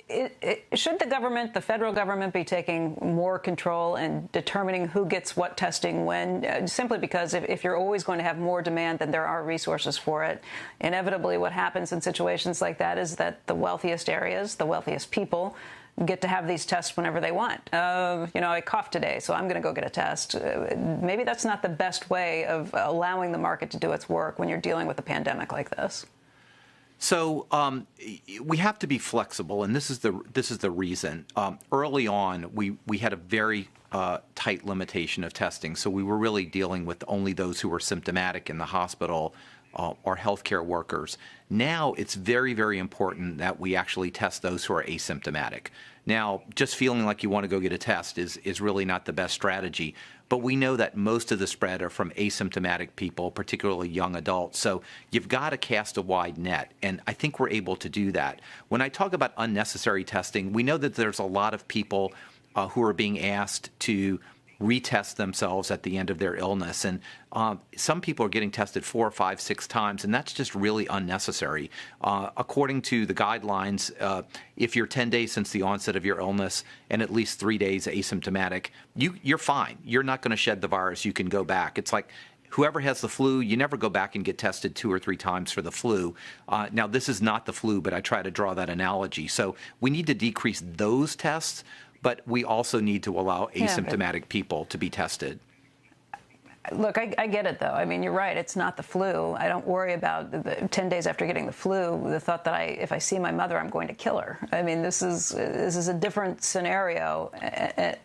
should the federal government, be taking more control and determining who gets what testing when? Simply because if you're always going to have more demand than there are resources for it, inevitably what happens in situations like that is that the wealthiest areas, the wealthiest people, get to have these tests whenever they want. I coughed today, so I'm going to go get a test. Maybe that's not the best way of allowing the market to do its work when you're dealing with a pandemic like this. So we have to be flexible, and this is the reason. Early on, we had a very tight limitation of testing, so we were really dealing with only those who were symptomatic in the hospital or healthcare workers. Now it's very, very important that we actually test those who are asymptomatic. Now, just feeling like you want to go get a test is really not the best strategy. But we know that most of the spread are from asymptomatic people, particularly young adults. So you've got to cast a wide net, and I think we're able to do that. When I talk about unnecessary testing, we know that there's a lot of people who are being asked to retest themselves at the end of their illness. And some people are getting tested 4, 5, 6 times, and that's just really unnecessary. According to the guidelines, if you're 10 days since the onset of your illness and at least 3 days asymptomatic, you're fine. You're not going to shed the virus. You can go back. It's like whoever has the flu, you never go back and get tested 2 or 3 times for the flu. Now, this is not the flu, but I try to draw that analogy. So we need to decrease those tests, but we also need to allow asymptomatic people to be tested. Look, I get it, though. I mean, you're right. It's not the flu. I don't worry about the 10 days after getting the flu, the thought that if I see my mother, I'm going to kill her. I mean, this is a different scenario.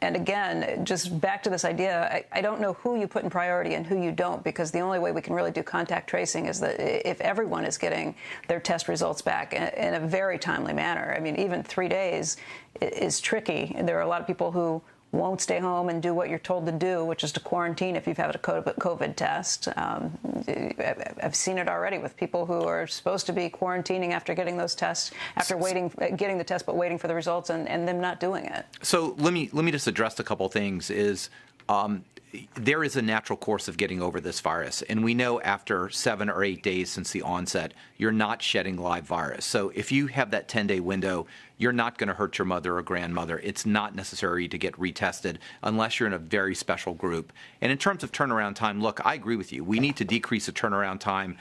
And again, just back to this idea, I don't know who you put in priority and who you don't, because the only way we can really do contact tracing is that if everyone is getting their test results back in a very timely manner. I mean, even 3 days is tricky. There are a lot of people who won't stay home and do what you're told to do, which is to quarantine if you've had a COVID test. I've seen it already with people who are supposed to be quarantining after getting those tests, after getting the test but waiting for the results, and them not doing it. So let me just address a couple things. There is a natural course of getting over this virus, and we know after 7 or 8 days since the onset, you're not shedding live virus. So if you have that 10-day window, you're not going to hurt your mother or grandmother. It's not necessary to get retested unless you're in a very special group. And in terms of turnaround time, look, I agree with you. We need to decrease the turnaround time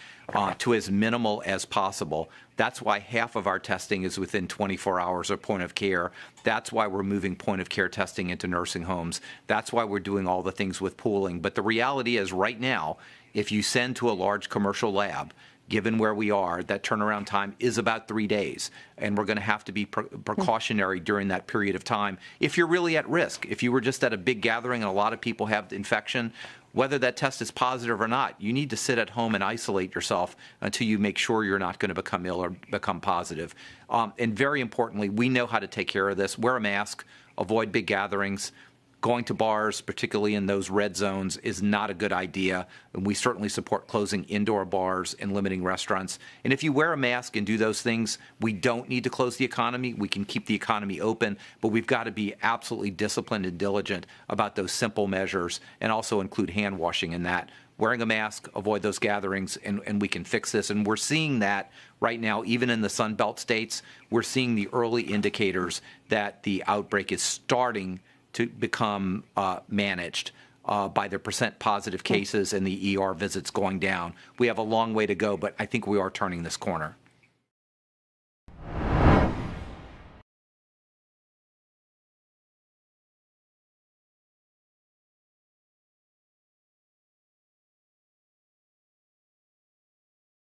to as minimal as possible. That's why half of our testing is within 24 hours of point of care. That's why we're moving point of care testing into nursing homes. That's why we're doing all the things with pooling. But the reality is right now, if you send to a large commercial lab, given where we are, that turnaround time is about 3 days. And we're going to have to be precautionary during that period of time. If you're really at risk, if you were just at a big gathering and a lot of people have the infection, whether that test is positive or not, you need to sit at home and isolate yourself until you make sure you're not going to become ill or become positive. And very importantly, we know how to take care of this. Wear a mask, avoid big gatherings. Going to bars, particularly in those red zones, is not a good idea. And we certainly support closing indoor bars and limiting restaurants. And if you wear a mask and do those things, we don't need to close the economy. We can keep the economy open, but we've got to be absolutely disciplined and diligent about those simple measures and also include hand washing in that. Wearing a mask, avoid those gatherings, and we can fix this. And we're seeing that right now, even in the Sun Belt states. We're seeing the early indicators that the outbreak is starting to become managed by the percent positive cases and the ER visits going down. We have a long way to go, but I think we are turning this corner.